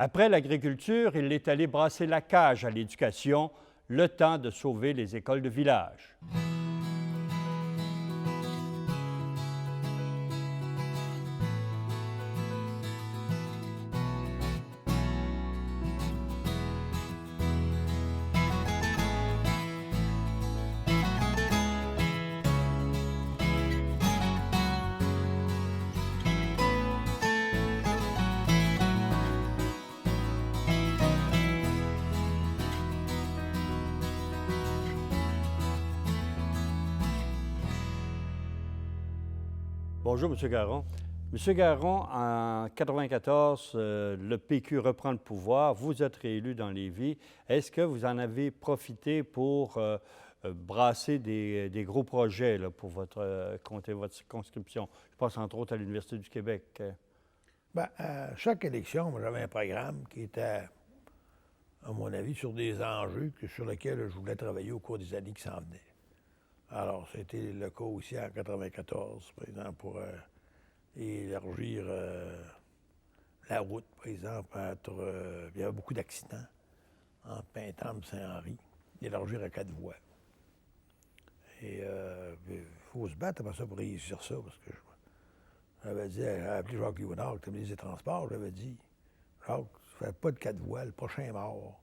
Après l'agriculture, il est allé brasser la cage à l'éducation, le temps de sauver les écoles de village. Bonjour, M. Garon. M. Garon, en 1994, le PQ reprend le pouvoir. Vous êtes réélu dans Lévis. Est-ce que vous en avez profité pour brasser des gros projets là, pour compter votre circonscription? Je pense entre autres à l'Université du Québec. Bien, à chaque élection, moi, j'avais un programme qui était, à mon avis, sur des enjeux sur lesquels je voulais travailler au cours des années qui s'en venaient. Alors, c'était le cas aussi en 1994, par exemple, pour élargir la route, par exemple, il y avait beaucoup d'accidents entre Pintendre et Saint-Henri, élargir à 4 voies. Et il faut se battre après ça pour réussir ça, parce que j'avais dit, j'avais appelé Jacques Léonard, qui était ministre des Transports, j'avais dit, Jacques, tu ne fais pas de 4 voies, le prochain est mort.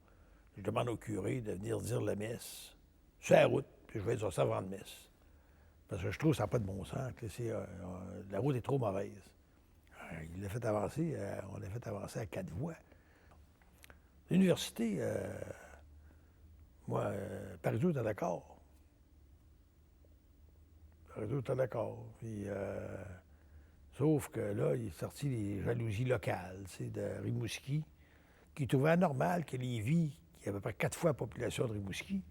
Je demande au curé de venir dire la messe sur la route. Puis je vais dire ça avant de messe. Parce que je trouve que ça n'a pas de bon sens. La route est trop mauvaise. Il l'a fait avancer, on l'a fait avancer à 4 voies. L'université, moi, Parizeau était d'accord. Parizeau était d'accord. Puis, sauf que là, il est sorti les jalousies locales, de Rimouski, qui trouvaient anormal que Lévis, qui avait à peu près 4 fois la population de Rimouski,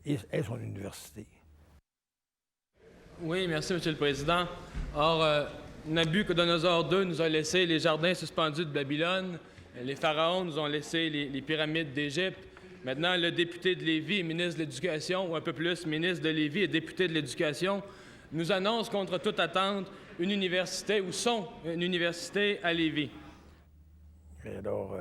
ait son université. Oui, merci, M. le Président. Or, Nabucodonosor II nous a laissé les jardins suspendus de Babylone. Les pharaons nous ont laissé les pyramides d'Égypte. Maintenant, le député de Lévis est ministre de l'Éducation, ou un peu plus, ministre de Lévis et député de l'Éducation, nous annonce contre toute attente une université, ou une université à Lévis. Et alors,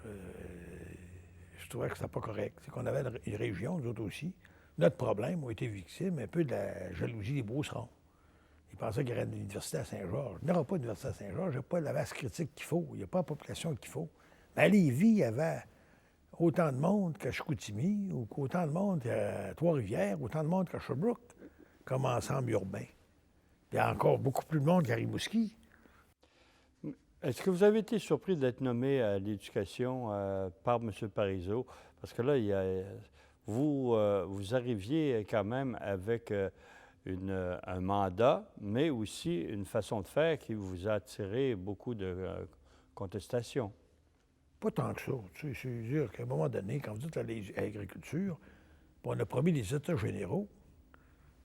je trouvais que c'était pas correct. C'est qu'on avait une région, nous autres aussi. Notre problème a été victime un peu de la jalousie des Beaucerons. Ils pensaient qu'il y aurait une université à Saint-Georges. Il n'y aura pas d'université à Saint-Georges, il n'y a pas la masse critique qu'il faut, il n'y a pas la population qu'il faut. Mais à Lévis, il y avait autant de monde qu'à Chicoutimi, ou autant de monde qu'à Trois-Rivières, autant de monde qu'à Sherbrooke, comme ensemble urbain. Il y a encore beaucoup plus de monde qu'à Rimouski. Est-ce que vous avez été surpris d'être nommé à l'éducation par M. Parizeau? Parce que là, vous arriviez quand même avec un mandat, mais aussi une façon de faire qui vous a attiré beaucoup de contestations. Pas tant que ça. Tu sais, c'est-à-dire qu'à un moment donné, quand vous êtes à l'agriculture, on a promis les états généraux.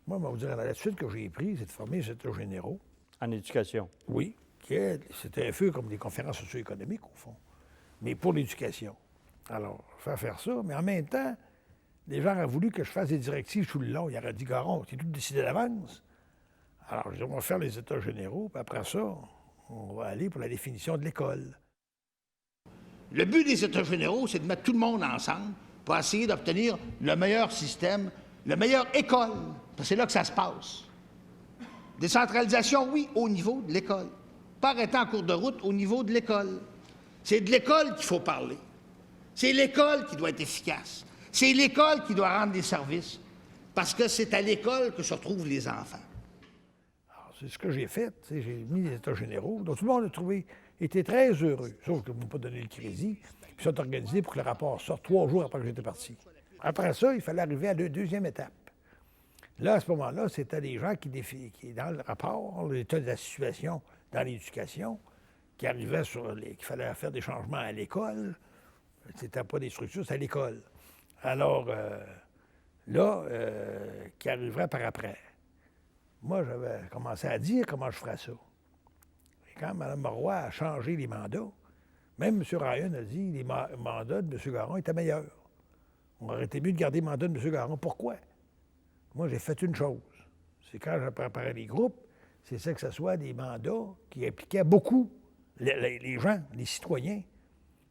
Moi, je vais vous dire, la suite que j'ai prise, c'est de former les états généraux. En éducation? Oui. C'était un peu comme des conférences socio-économiques, au fond, mais pour l'éducation. Alors, faire ça, mais en même temps, les gens ont voulu que je fasse des directives tout le long. Ils auraient dit, Garon, c'est tout décidé d'avance. Alors, je dis, on va faire les états généraux, puis après ça, on va aller pour la définition de l'école. Le but des états généraux, c'est de mettre tout le monde ensemble pour essayer d'obtenir le meilleur système, la meilleure école, parce que c'est là que ça se passe. Décentralisation, oui, au niveau de l'école. Pas arrêter en cours de route au niveau de l'école. C'est de l'école qu'il faut parler. C'est l'école qui doit être efficace. C'est l'école qui doit rendre des services. Parce que c'est à l'école que se retrouvent les enfants. Alors, c'est ce que j'ai fait. J'ai mis les états généraux. Donc, tout le monde était très heureux. Sauf que je ne m'ai pas donné le crédit. Puis, ça a été organisé pour que le rapport sorte 3 jours après que j'étais parti. Après ça, il fallait arriver à la deuxième étape. Là, à ce moment-là, c'était des gens qui, dans le rapport, l'état de la situation dans l'éducation, qui arrivaient qu'il fallait faire des changements à l'école. C'était pas des structures, c'était à l'école. Alors, qui arriverait par après. Moi, j'avais commencé à dire comment je ferais ça. Et quand Mme Marois a changé les mandats, même M. Ryan a dit que les mandats de M. Garon étaient meilleurs. On aurait été mieux de garder le mandat de M. Garon. Pourquoi? Moi, j'ai fait une chose. C'est quand j'ai préparé les groupes, c'est ça que ce soit des mandats qui impliquaient beaucoup les gens, les citoyens,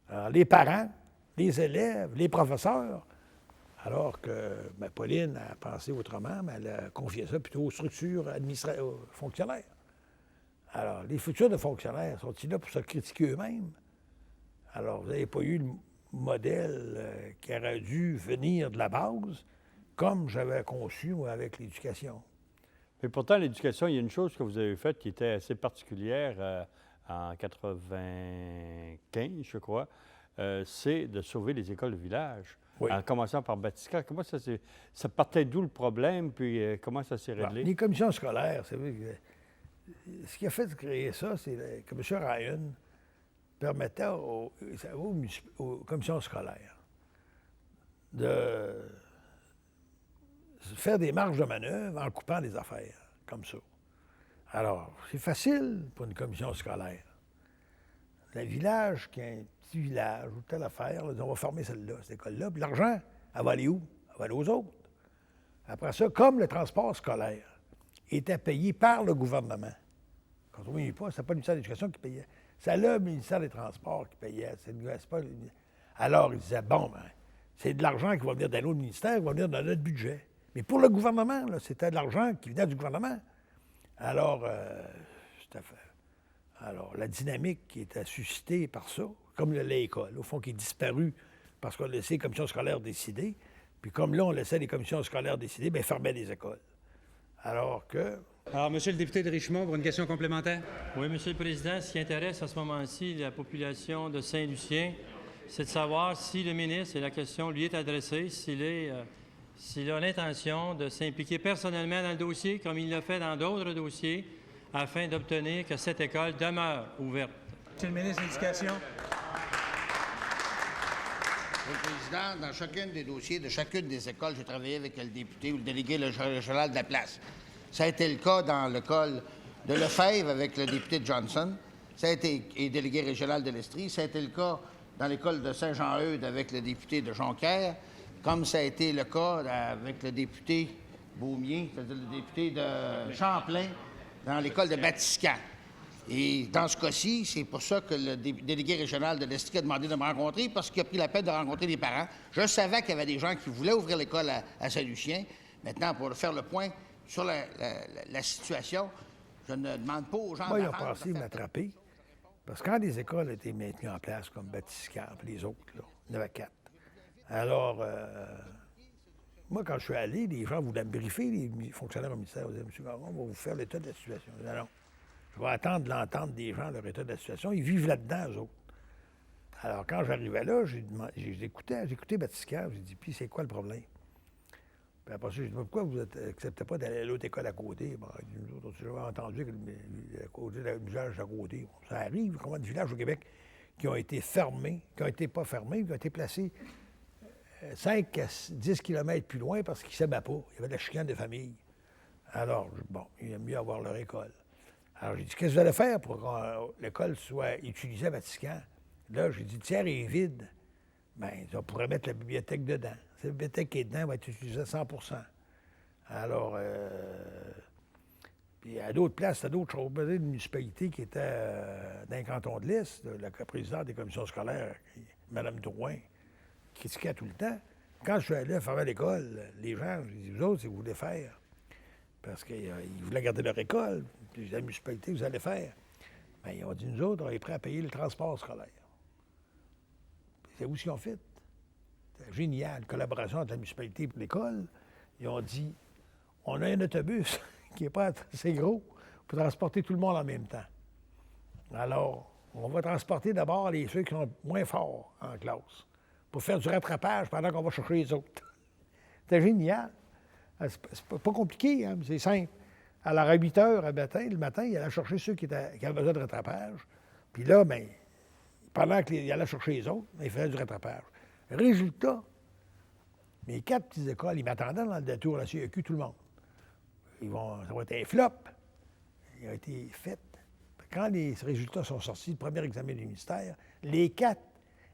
alors, les parents, les élèves, les professeurs, alors que Pauline a pensé autrement, mais elle a confié ça plutôt aux structures aux fonctionnaires. Alors, les futurs de fonctionnaires sont-ils là pour se critiquer eux-mêmes? Alors, vous n'avez pas eu le modèle qui aurait dû venir de la base, comme j'avais conçu, moi, avec l'éducation. Mais pourtant, l'éducation, il y a une chose que vous avez faite qui était assez particulière en 95, je crois, c'est de sauver les écoles de village. Oui. En commençant par Batiscan. Comment ça s'est... Ça partait d'où le problème, puis comment ça s'est réglé? Les commissions scolaires, c'est vrai que ce qui a fait créer ça, c'est que M. Ryan permettait aux commissions scolaires de faire des marges de manœuvre en coupant des affaires, comme ça. Alors, c'est facile pour une commission scolaire. Le village qui a un petit village ou telle affaire, là, on va fermer celle-là, cette école-là, puis l'argent, elle va aller où? Elle va aller aux autres. Après ça, comme le transport scolaire était payé par le gouvernement, quand on ne pas, ce n'était pas le ministère de l'Éducation qui payait, c'est le ministère des Transports qui payait. Alors, ils disaient, bon, ben, c'est de l'argent qui va venir d'un autre ministère, qui va venir dans notre budget. Mais pour le gouvernement, là, c'était de l'argent qui venait du gouvernement. Alors, la dynamique qui était suscitée par ça, comme l'école, au fond, qui est disparue parce qu'on laissait les commissions scolaires décider, puis comme là, on laissait les commissions scolaires décider, bien, fermait les écoles. Alors, Monsieur le député de Richemont, pour une question complémentaire. Oui, Monsieur le Président, ce qui intéresse à ce moment-ci la population de Saint-Lucien, c'est de savoir si le ministre, et la question lui est adressée, s'il a l'intention de s'impliquer personnellement dans le dossier, comme il l'a fait dans d'autres dossiers, afin d'obtenir que cette école demeure ouverte. Monsieur le ministre de l'Éducation. Monsieur le Président, dans chacun des dossiers de chacune des écoles, j'ai travaillé avec le député ou le délégué régional de la place. Ça a été le cas dans l'école de Lefebvre avec le député Johnson. Ça a été et délégué régional de l'Estrie. Ça a été le cas dans l'école de Saint-Jean-Eudes avec le député de Jonquière, comme ça a été le cas avec le député Beaumier, c'est-à-dire le député de Champlain, dans l'école de Batiscan. Et dans ce cas-ci, c'est pour ça que le délégué régional de l'Estrie a demandé de me rencontrer, parce qu'il a pris la peine de rencontrer les parents. Je savais qu'il y avait des gens qui voulaient ouvrir l'école à Saint-Lucien. Maintenant, pour faire le point sur la situation, je ne demande pas aux gens... Moi, ils ont pensé m'attraper, parce que quand les écoles étaient maintenues en place, comme Batiscan et les autres, là, il y en avait 4. Alors, moi, quand je suis allé, les gens voulaient me briefer, les fonctionnaires au ministère. Ils disaient, M. Garon, on va vous faire l'état de la situation. Je disais, non. Je vais attendre l'entente des gens, leur état de la situation. Ils vivent là-dedans, eux autres. Alors, quand j'arrivais là, j'écoutais Batiscan. J'ai dit, puis c'est quoi le problème? Puis après ça, j'ai dit, pourquoi vous n'acceptez pas d'aller à l'autre école à côté? Bon, nous autres, j'ai jamais entendu que le village à côté. Bon, ça arrive, comment des villages au Québec qui ont été fermés, qui n'ont été pas fermés, qui ont été placés 5 à 10 kilomètres plus loin parce qu'ils ne s'aimaient pas. Il y avait de la chicane de famille. Alors, bon, il aime mieux avoir leur école. Alors, j'ai dit, qu'est-ce que vous allez faire pour que l'école soit utilisée à Batiscan? Là, j'ai dit, le tiers est vide. Bien, on pourrait mettre la bibliothèque dedans. Cette bibliothèque qui est dedans va être utilisée à 100 Alors, puis à d'autres places, à d'autres choses. Une municipalité qui était dans le canton de l'Est, la présidente des commissions scolaires, Mme Drouin, critiquait tout le temps. Quand je suis allé faire l'école, les gens, je dis, vous autres, c'est ce que vous voulez faire. Parce qu'ils voulaient garder leur école. Puis la municipalité, vous allez faire. Bien, ils ont dit, nous autres, on est prêts à payer le transport scolaire. Puis c'est où ce qu'ils ont fait? C'était génial, une collaboration entre la municipalité et l'école. Ils ont dit, on a un autobus qui n'est pas assez gros pour transporter tout le monde en même temps. Alors, on va transporter d'abord ceux qui sont moins forts en classe pour faire du rattrapage pendant qu'on va chercher les autres. C'était génial. C'est pas compliqué, hein, c'est simple. Alors, à 8 heures le matin, il allait chercher ceux qui avaient besoin de rattrapage. Puis là, bien, pendant qu'il allait chercher les autres, il faisait du rattrapage. Résultat, mes 4 petites écoles, ils m'attendaient dans le détour, la CEQ, tout le monde. Ça va être un flop. Il a été fait. Quand les résultats sont sortis, le premier examen du ministère, les 4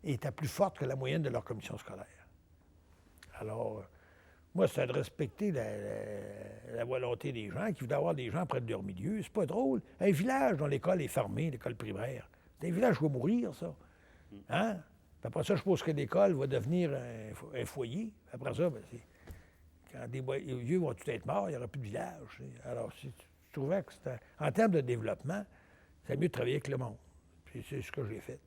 étaient plus fortes que la moyenne de leur commission scolaire. Alors, moi, c'est de respecter la volonté des gens, qui voulaient avoir des gens près de leur milieu. C'est pas drôle. Un village dont l'école est fermée, l'école primaire, C'est un village qui va mourir, ça. Hein? Puis après ça, je suppose que l'école va devenir un foyer. Après ça, ben, quand les vieux vont tout être morts, il n'y aura plus de village. Alors, je trouvais que c'était... En termes de développement, c'est mieux de travailler avec le monde. Puis c'est ce que j'ai fait.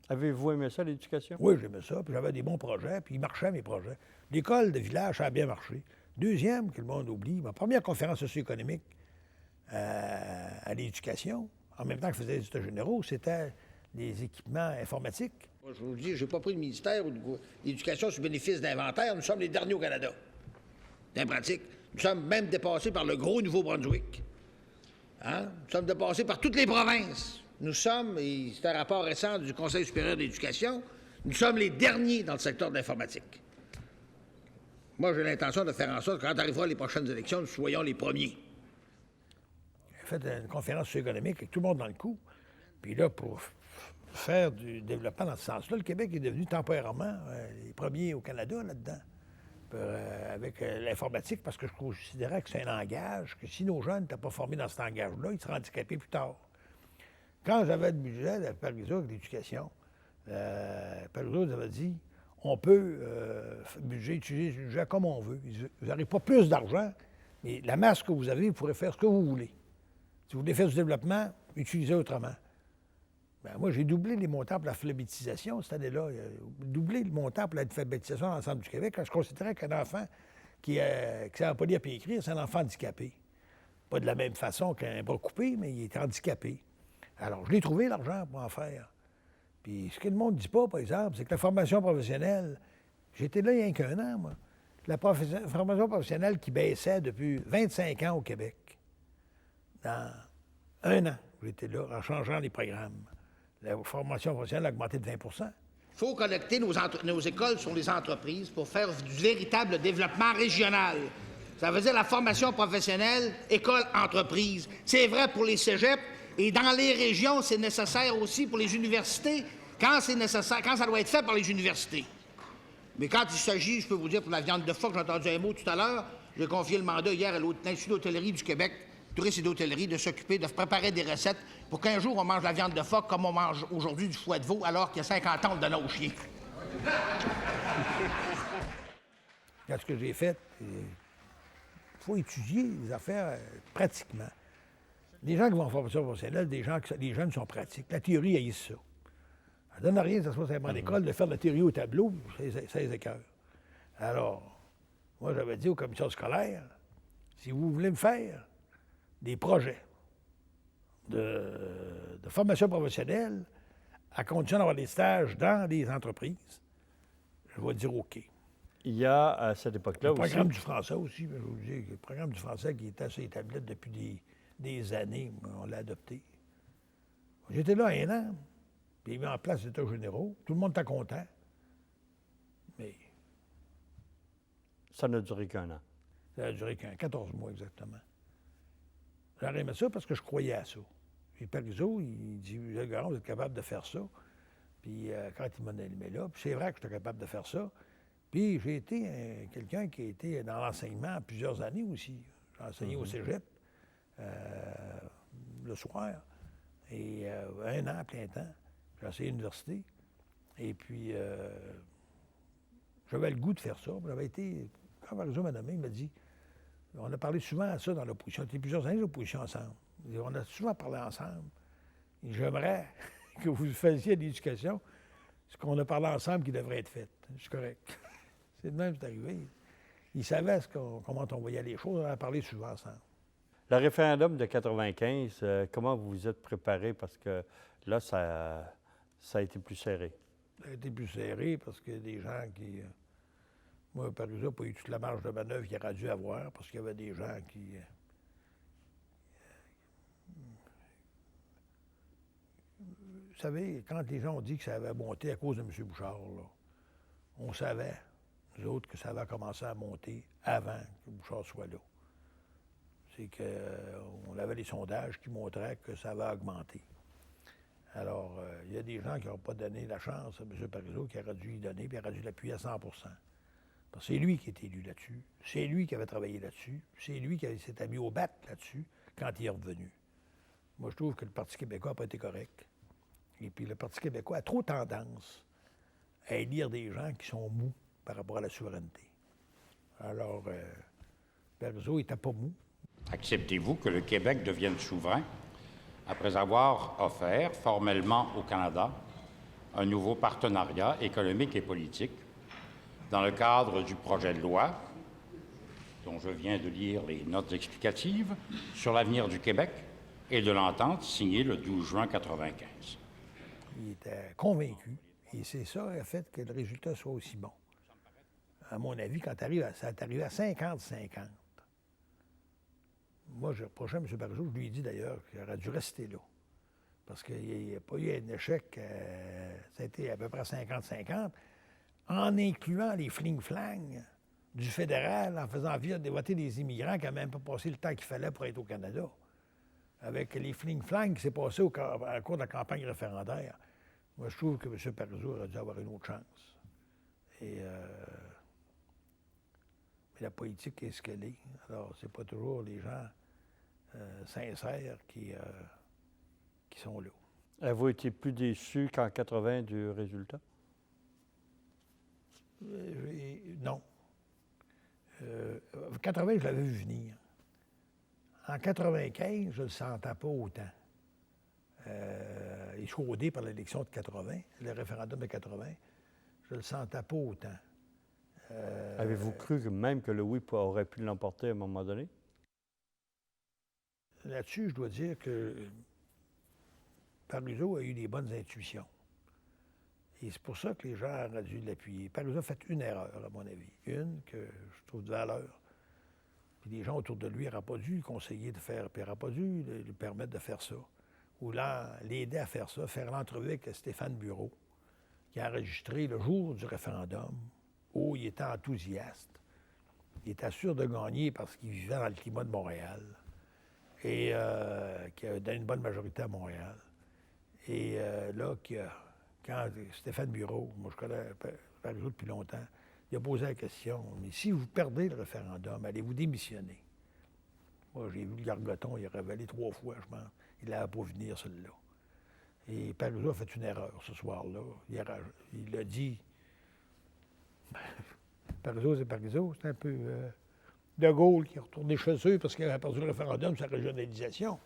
Avez-vous aimé ça, l'éducation? Oui, j'aimais ça, puis j'avais des bons projets, puis ils marchaient, mes projets. L'école de village, ça a bien marché. Deuxième, que le monde oublie, ma première conférence socio-économique à l'éducation, en même temps que je faisais les états généraux, c'était les équipements informatiques. Moi, je vous dis, je n'ai pas pris le ministère ou l'éducation sur bénéfice d'inventaire. Nous sommes les derniers au Canada. C'est pratique. Nous sommes même dépassés par le gros Nouveau-Brunswick. Hein? Nous sommes dépassés par toutes les provinces. Nous sommes, et c'est un rapport récent du Conseil supérieur de l'éducation, nous sommes les derniers dans le secteur de l'informatique. Moi, j'ai l'intention de faire en sorte que quand arrivera les prochaines élections, nous soyons les premiers. J'ai fait une conférence socio-économique avec tout le monde dans le coup. Puis là, pour faire du développement dans ce sens-là, le Québec est devenu temporairement les premiers au Canada là-dedans. Avec l'informatique, parce que je considérais que c'est un langage, que si nos jeunes n'étaient pas formés dans cet langage-là, ils seraient handicapés plus tard. Quand j'avais le budget de Parizeau avec l'éducation, Parizeau nous avait dit on peut utiliser le budget comme on veut. Vous n'aurez pas plus d'argent, mais la masse que vous avez, vous pourrez faire ce que vous voulez. Si vous voulez faire du développement, utilisez autrement. Bien, moi, j'ai doublé les montants pour l'alphabétisation cette année-là. Doublé le montant pour l'alphabétisation dans l'ensemble du Québec, quand je considérais qu'un enfant qui ne savait pas lire et écrire, c'est un enfant handicapé. Pas de la même façon qu'un bras coupé, mais il est handicapé. Alors, je l'ai trouvé, l'argent, pour en faire. Puis, ce que le monde ne dit pas, par exemple, c'est que la formation professionnelle, j'étais là il y a qu'un an, moi. La formation professionnelle qui baissait depuis 25 ans au Québec. Dans un an, j'étais là, en changeant les programmes. La formation professionnelle a augmenté de 20 Il faut connecter nos écoles sur les entreprises pour faire du véritable développement régional. Ça veut dire la formation professionnelle, école-entreprise. C'est vrai pour les cégeps et dans les régions, c'est nécessaire aussi pour les universités, quand c'est nécessaire, quand ça doit être fait par les universités. Mais quand il s'agit, je peux vous dire, pour la viande de phoque, j'ai entendu un mot tout à l'heure, j'ai confié le mandat hier à l'Institut d'hôtellerie du Québec, tourisme et d'hôtellerie, de s'occuper, de préparer des recettes pour qu'un jour, on mange la viande de phoque comme on mange aujourd'hui du foie de veau, alors qu'il y a 50 ans, on le donnait aux chiens. Quand ce que j'ai fait, il faut étudier les affaires pratiquement. Les gens qui vont en formation professionnelle, les jeunes sont pratiques. La théorie, ils ça. Ça ne donne rien, ça se passe à l'école, de faire de la théorie au tableau, ça les écoeure. Alors, moi, j'avais dit aux commissions scolaires, si vous voulez me faire des projets de formation professionnelle, à condition d'avoir des stages dans des entreprises, je vais dire OK. Il y a, à cette époque-là aussi... Le programme du français aussi, je vous dis, le programme du français qui était sur les tablettes depuis des années, on l'a adopté. J'étais là un an, puis il mis en place les états généraux. Tout le monde était content. Mais... Ça n'a duré qu'un an. Ça a duré 14 mois exactement. J'aurais aimé ça parce que je croyais à ça. Et Parizeau, il dit, « Garon, vous êtes capable de faire ça. » Puis quand il m'a nommé là, puis c'est vrai que j'étais capable de faire ça. Puis j'ai été quelqu'un qui a été dans l'enseignement plusieurs années aussi. J'ai enseigné au cégep le soir et un an à plein temps. J'ai enseigné à l'université. Et puis j'avais le goût de faire ça. J'avais été, quand Parizeau m'a nommé, il m'a dit, on a parlé souvent à ça dans l'opposition. On était plusieurs années d'opposition ensemble. On a souvent parlé ensemble. Et j'aimerais que vous fassiez de l'éducation ce qu'on a parlé ensemble qui devrait être fait. Je suis correct. C'est de même que c'est arrivé. Il savait comment on voyait les choses. On en a parlé souvent ensemble. Le référendum de 95, comment vous vous êtes préparé? Parce que là, ça a été plus serré. Ça a été plus serré parce que des gens qui... moi, Parizeau n'a pas eu toute la marge de manœuvre qu'il aurait dû avoir parce qu'il y avait des gens qui... Vous savez, quand les gens ont dit que ça avait monté à cause de M. Bouchard, là, on savait, nous autres, que ça avait commencé à monter avant que Bouchard soit là. C'est qu'on avait les sondages qui montraient que ça va augmenter. Alors, il y a des gens qui n'ont pas donné la chance à M. Parizeau, qui aurait dû y donner, puis il aurait dû l'appuyer à 100 parce que c'est lui qui était élu là-dessus, c'est lui qui avait travaillé là-dessus, c'est lui qui s'était mis au bat là-dessus quand il est revenu. Moi, je trouve que le Parti québécois n'a pas été correct. Et puis le Parti québécois a trop tendance à élire des gens qui sont mous par rapport à la souveraineté. Alors, Parizeau n'était pas mou. Acceptez-vous que le Québec devienne souverain après avoir offert formellement au Canada un nouveau partenariat économique et politique dans le cadre du projet de loi dont je viens de lire les notes explicatives sur l'avenir du Québec et de l'entente signée le 12 juin 1995. Il était convaincu, et c'est ça qui a fait que le résultat soit aussi bon. À mon avis, quand ça est arrivé à 50-50, moi, je reprochais à M. Parizeau, je lui ai dit d'ailleurs qu'il aurait dû rester là. Parce qu'il n'y a pas eu un échec, ça a été à peu près 50-50, en incluant les fling-flang du fédéral, en faisant voter des immigrants qui n'ont même pas passé le temps qu'il fallait pour être au Canada. Avec les fling-flang qui s'est passé à cours de la campagne référendaire. Moi, je trouve que M. Parizeau aurait dû avoir une autre chance. Mais la politique est ce qu'elle est. Alors, c'est pas toujours les gens sincères qui sont là. Avez-vous été plus déçu qu'en 80 du résultat? Non. En 80, je l'avais vu venir. En 95, je ne le sentais pas autant. Échaudé par l'élection de 80, le référendum de 80, je ne le sentais pas autant. Avez-vous cru que même que le oui aurait pu l'emporter à un moment donné? Là-dessus, je dois dire que Parizeau a eu des bonnes intuitions. Et c'est pour ça que les gens auraient dû l'appuyer. Parizeau a fait une erreur, à mon avis. Une que je trouve de valeur. Puis les gens autour de lui n'auraient pas dû le conseiller de faire, puis n'auraient pas dû lui permettre de faire ça. Ou l'aider à faire ça, faire l'entrevue avec Stéphane Bureau, qui a enregistré le jour du référendum, où il était enthousiaste. Il était sûr de gagner parce qu'il vivait dans le climat de Montréal et qui a donné une bonne majorité à Montréal. Et quand Stéphane Bureau, moi je connais Parizeau depuis longtemps, il a posé la question, mais si vous perdez le référendum, allez-vous démissionner? Moi, j'ai vu le gargoton, il a révélé 3 fois, je pense. Il n'allait pas venir, celui-là. Et Parizeau a fait une erreur ce soir-là. Il a dit... Parizeau, c'est Parizeau. C'est un peu De Gaulle qui est retourné chez eux parce qu'il avait perdu le référendum sur la régionalisation.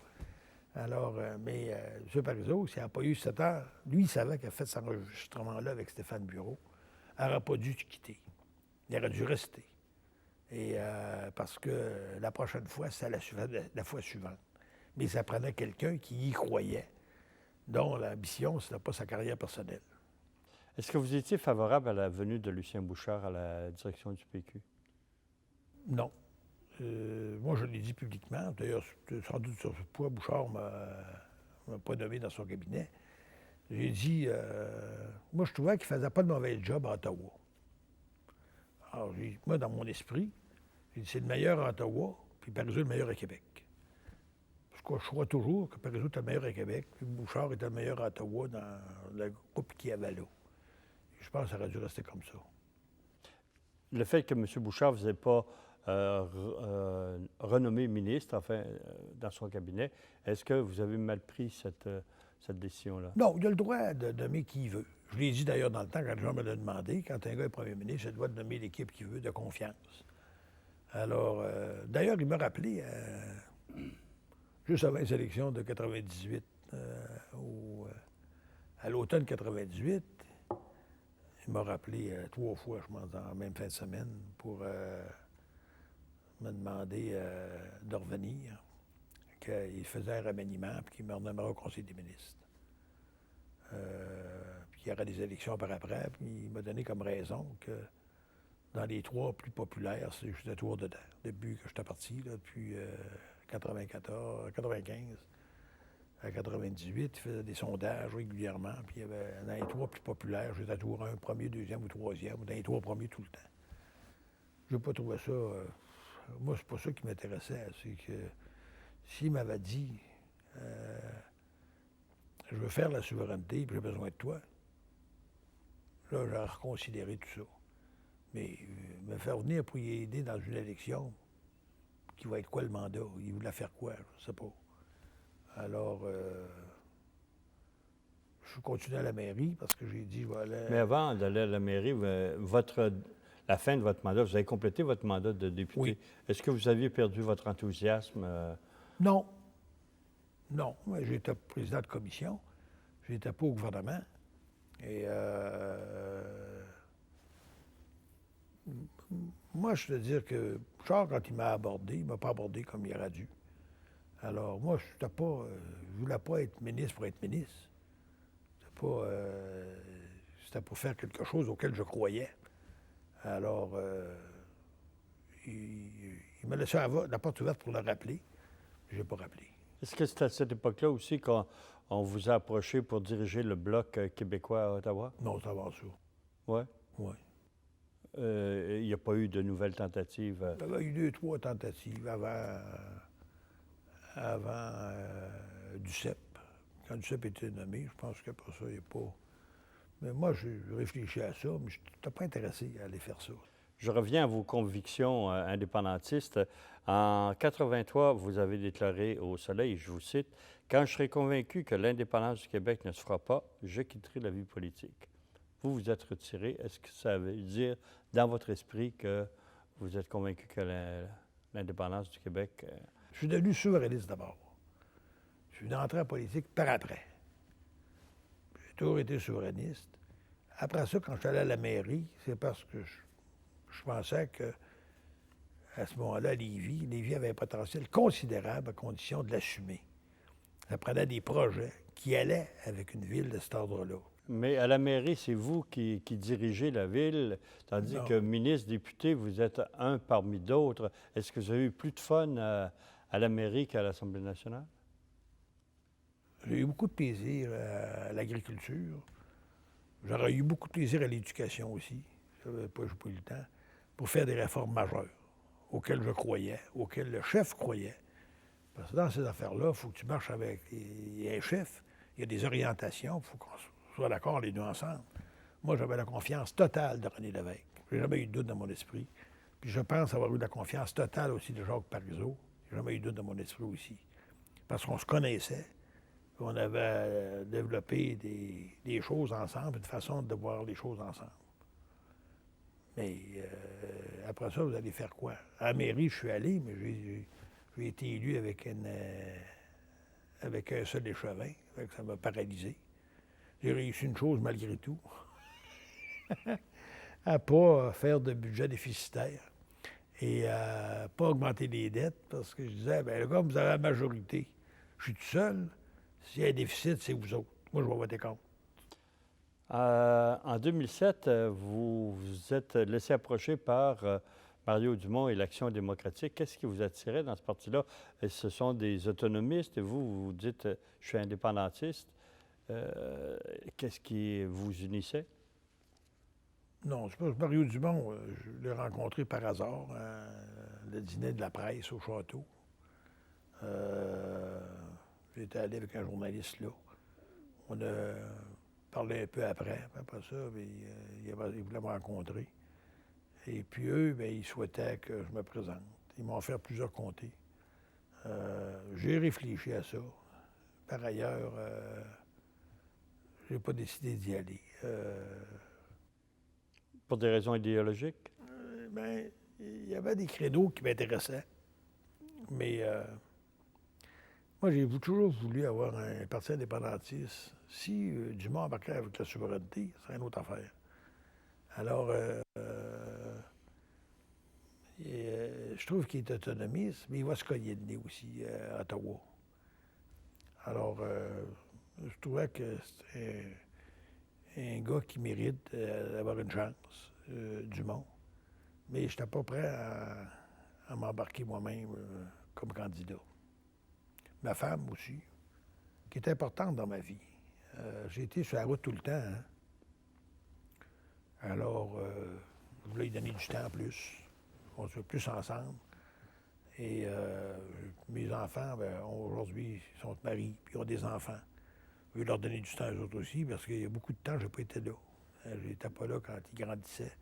Alors, M. Parizeau, s'il n'a pas eu 7 heures, lui, il savait qu'il a fait cet enregistrement-là avec Stéphane Bureau. Il n'aurait pas dû quitter. Il aurait dû rester. Et parce que la prochaine fois, c'est la fois suivante. Mais ça prenait quelqu'un qui y croyait, dont l'ambition, ce n'était pas sa carrière personnelle. Est-ce que vous étiez favorable à la venue de Lucien Bouchard à la direction du PQ? Non. Moi, je l'ai dit publiquement. D'ailleurs, sans doute sur ce point, Bouchard ne m'a pas nommé dans son cabinet. J'ai dit, moi, je trouvais qu'il ne faisait pas de mauvais job à Ottawa. Alors, moi, dans mon esprit, j'ai dit, c'est le meilleur à Ottawa, puis Parizeau le meilleur à Québec. Je crois toujours que Parizeau était le meilleur à Québec, puis Bouchard était le meilleur à Ottawa dans le groupe qu'il y avait là. Je pense que ça aurait dû rester comme ça. Le fait que M. Bouchard ne vous ait pas renommé ministre, enfin, dans son cabinet, est-ce que vous avez mal pris cette décision-là? Non, il a le droit de nommer qui il veut. Je l'ai dit d'ailleurs dans le temps, quand les gens me l'ont demandé, quand un gars est premier ministre, il a le droit de nommer l'équipe qu'il veut, de confiance. Alors, d'ailleurs, il m'a rappelé, juste avant les élections de 98, à l'automne 98, il m'a rappelé 3 fois, je pense, dans la même fin de semaine, pour me demander de revenir, qu'il faisait un remaniement, puis qu'il me renommerait au Conseil des ministres. Puis qu'il y aurait des élections par après, puis il m'a donné comme raison que dans les 3 plus populaires, j'étais toujours dedans, depuis que j'étais parti, là, depuis 94, 95 à 98, il faisait des sondages régulièrement, puis il y avait, dans les 3 plus populaires, j'étais toujours un premier, deuxième ou troisième, ou dans les 3 premiers tout le temps. Je n'ai pas trouvé ça... moi, c'est pas ça qui m'intéressait, c'est que s'il m'avait dit je veux faire la souveraineté, puis j'ai besoin de toi, là, j'aurais reconsidéré tout ça. Mais me faire venir pour y aider dans une élection, qui va être quoi le mandat? Il voulait faire quoi? Je ne sais pas. Alors, je je continue à la mairie parce que j'ai dit, je vais aller... Mais avant d'aller à la mairie, la fin de votre mandat, vous avez complété votre mandat de député. Oui. Est-ce que vous aviez perdu votre enthousiasme? Non. Non. Moi, j'étais président de commission. J'étais pas au gouvernement. Et moi, je veux dire que Charles, quand il m'a abordé, il m'a pas abordé comme il aurait dû. Alors, moi, je voulais pas être ministre pour être ministre. C'était pour faire quelque chose auquel je croyais. Alors, il m'a laissé la porte ouverte pour le rappeler. Je n'ai pas rappelé. Est-ce que c'est à cette époque-là aussi qu'on vous a approché pour diriger le Bloc québécois à Ottawa? Non, c'est avant ça. Oui? Oui. Il n'y a pas eu de nouvelles tentatives? Il y a eu 2, 3 tentatives avant Duceppe. Quand Duceppe était nommé, je pense qu'après ça, il n'y a pas... Mais moi, je réfléchis à ça, mais je n'étais pas intéressé à aller faire ça. Je reviens à vos convictions indépendantistes. En 83, vous avez déclaré au Soleil, je vous cite, « Quand je serai convaincu que l'indépendance du Québec ne se fera pas, je quitterai la vie politique. » Vous vous êtes retiré. Est-ce que ça veut dire, dans votre esprit, que vous êtes convaincu que l'indépendance du Québec... Je suis devenu souverainiste d'abord. Je suis entré en politique par après. J'ai toujours été souverainiste. Après ça, quand je suis allé à la mairie, c'est parce que je pensais que à ce moment-là, Lévis avait un potentiel considérable à condition de l'assumer. Ça prenait des projets qui allaient avec une ville de cet ordre-là. Mais à la mairie, c'est vous qui dirigez la ville, tandis que ministre, député, vous êtes un parmi d'autres. Est-ce que vous avez eu plus de fun à la mairie qu'à l'Assemblée nationale? J'ai eu beaucoup de plaisir à l'agriculture. J'aurais eu beaucoup de plaisir à l'éducation aussi. Je n'ai pas eu le temps pour faire des réformes majeures auxquelles je croyais, auxquelles le chef croyait. Parce que dans ces affaires-là, il faut que tu marches avec un chef. Il y a des orientations, il faut qu'on soit d'accord les deux ensemble. Moi, j'avais la confiance totale de René Lévesque. Je n'ai jamais eu de doute dans mon esprit. Puis je pense avoir eu la confiance totale aussi de Jacques Parizeau. Je n'ai jamais eu de doute dans mon esprit aussi. Parce qu'on se connaissait. On avait développé des choses ensemble, une façon de voir les choses ensemble. Mais après ça, vous allez faire quoi? À la mairie, je suis allé, mais j'ai été élu avec un seul échevin. Ça m'a paralysé. J'ai réussi une chose malgré tout, à ne pas faire de budget déficitaire et à ne pas augmenter les dettes parce que je disais, bien, comme vous avez la majorité, je suis tout seul. S'il y a un déficit, c'est vous autres. Moi, je vais voter contre. En 2007, vous vous êtes laissé approcher par Mario Dumont et l'Action démocratique. Qu'est-ce qui vous attirait dans ce parti-là? Ce sont des autonomistes et vous dites je suis indépendantiste. Qu'est-ce qui vous unissait? Non, je pense que Mario Dumont, je l'ai rencontré par hasard, le dîner de la presse au château. J'étais allé avec un journaliste là. On a parlé un peu après. Après ça, ils voulaient me rencontrer. Et puis eux, bien, ils souhaitaient que je me présente. Ils m'ont offert plusieurs comtés. J'ai réfléchi à ça. Par ailleurs, je n'ai pas décidé d'y aller. Pour des raisons idéologiques? Bien, il y avait des créneaux qui m'intéressaient. Mais moi, j'ai toujours voulu avoir un parti indépendantiste. Si Dumont embarquait avec la souveraineté, ce serait une autre affaire. Alors, je trouve qu'il est autonomiste, mais il va se cogner le nez aussi à Ottawa. Alors, je trouvais que c'était un gars qui mérite d'avoir une chance, Dumont. Mais je n'étais pas prêt à m'embarquer moi-même comme candidat. Ma femme aussi, qui est importante dans ma vie. J'ai été sur la route tout le temps. Hein? Alors, je voulais lui donner du temps en plus. On soit plus ensemble. Et mes enfants, aujourd'hui, ils sont mariés, puis ils ont des enfants. Je veux leur donner du temps aux autres aussi, parce qu'il y a beaucoup de temps, je n'ai pas été là. Je n'étais pas là quand ils grandissaient.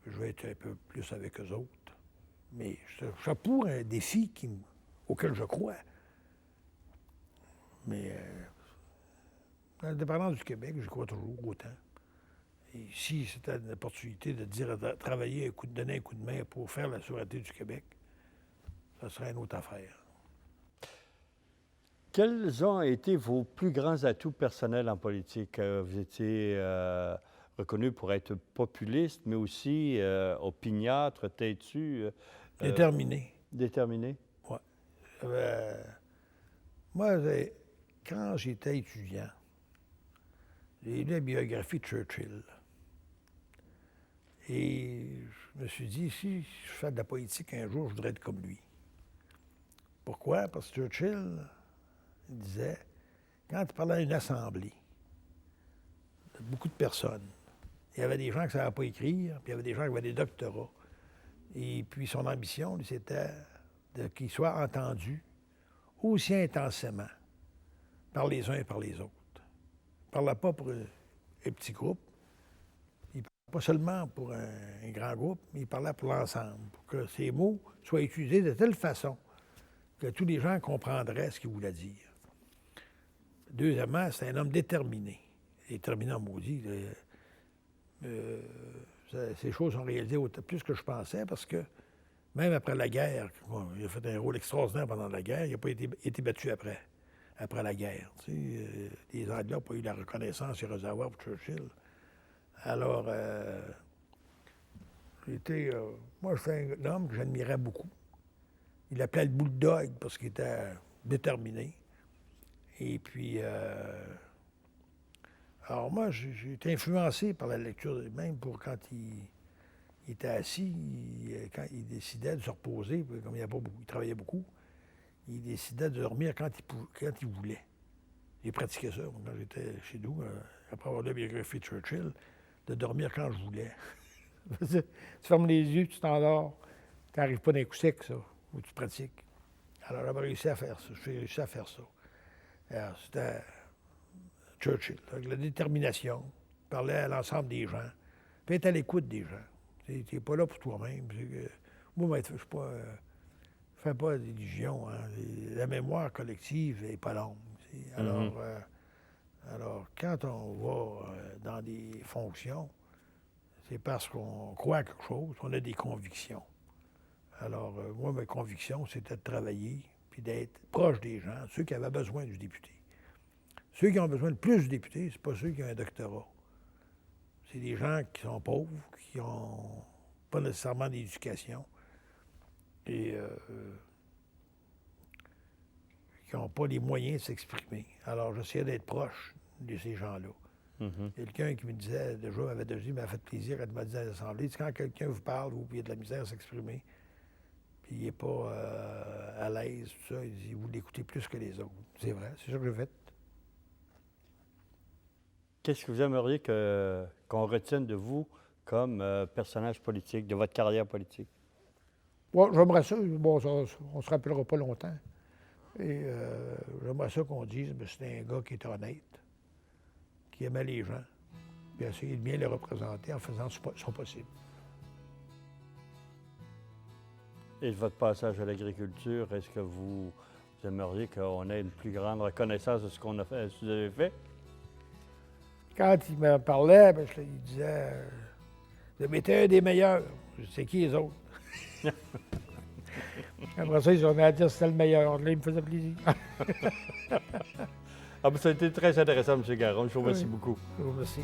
Je vais être un peu plus avec eux autres. Mais je suis pour un défi auquel je crois. Mais L'indépendance du Québec, je crois toujours autant. Et si c'était une opportunité de dire, de travailler, de donner un coup de main pour faire la souveraineté du Québec, ça serait une autre affaire. Quels ont été vos plus grands atouts personnels en politique? Vous étiez reconnu pour être populiste, mais aussi opiniâtre, têtu. Déterminé. Déterminé? Oui. Moi, quand j'étais étudiant, j'ai lu la biographie de Churchill. Et je me suis dit, si je fais de la politique un jour, je voudrais être comme lui. Pourquoi? Parce que Churchill disait, quand il parlait à une assemblée, de beaucoup de personnes, il y avait des gens qui ne savaient pas écrire, puis il y avait des gens qui avaient des doctorats. Et puis son ambition, c'était qu'ils soient entendus aussi intensément par les uns et par les autres. Il ne parlait pas pour un petit groupe, il ne parlait pas seulement pour un grand groupe, mais il parlait pour l'ensemble, pour que ces mots soient utilisés de telle façon que tous les gens comprendraient ce qu'il voulait dire. Deuxièmement, c'est un homme déterminé. Déterminé en maudit. Ces choses sont réalisées plus que je pensais parce que même après la guerre, bon, il a fait un rôle extraordinaire pendant la guerre, il n'a pas été battu après la guerre. Tu sais, les Anglais n'ont pas eu la reconnaissance et le réservoir pour Churchill. Alors, moi, c'est un homme que j'admirais beaucoup. Il l'appelait le bulldog parce qu'il était déterminé. Et puis, alors moi, j'ai été influencé par la lecture, même pour quand il était assis, quand il décidait de se reposer, comme il travaillait beaucoup, il décidait de dormir quand il voulait. J'ai pratiqué ça quand j'étais chez nous, après avoir lu la biographie de Churchill, de dormir quand je voulais. Tu fermes les yeux, tu t'endors, tu n'arrives pas d'un coup sec, ça, où tu pratiques. Alors j'avais réussi à faire ça, j'ai réussi à faire ça. Alors, c'était Churchill, avec la détermination, il parlait à l'ensemble des gens, puis être à l'écoute des gens. Tu n'es pas là pour toi-même. Moi, je ne fais pas d'illusion. Hein. La mémoire collective n'est pas longue. Alors, alors, quand on va dans des fonctions, c'est parce qu'on croit à quelque chose, on a des convictions. Alors, moi, mes convictions, c'était de travailler puis d'être proche des gens, ceux qui avaient besoin du député. Ceux qui ont besoin de plus du député, c'est pas ceux qui ont un doctorat. C'est des gens qui sont pauvres, qui n'ont pas nécessairement d'éducation et qui n'ont pas les moyens de s'exprimer. Alors, j'essayais d'être proche de ces gens-là. Quelqu'un qui me disait, m'avait fait plaisir quand il m'a dit à l'Assemblée, quand quelqu'un vous parle, vous avez de la misère à s'exprimer, puis il n'est pas à l'aise, tout ça, il dit, vous l'écoutez plus que les autres. C'est vrai, c'est ça que j'ai fait. Qu'est-ce que vous aimeriez qu'on retienne de vous comme personnage politique, de votre carrière politique? Bon, j'aimerais ça. Bon, on ne se rappellera pas longtemps. Et j'aimerais ça qu'on dise que c'était un gars qui était honnête, qui aimait les gens, puis essayer de bien les représenter en faisant son possible. Et de votre passage à l'agriculture, est-ce que vous aimeriez qu'on ait une plus grande reconnaissance de ce qu'on a fait, ce que vous avez fait? Quand il me parlait, il disait vous avez été un des meilleurs. Je sais qui les autres. Après ça, ils ont mis à dire que c'était le meilleur. Là, il me faisait plaisir. Ça a été très intéressant, M. Garon. Je vous remercie beaucoup. Je vous remercie.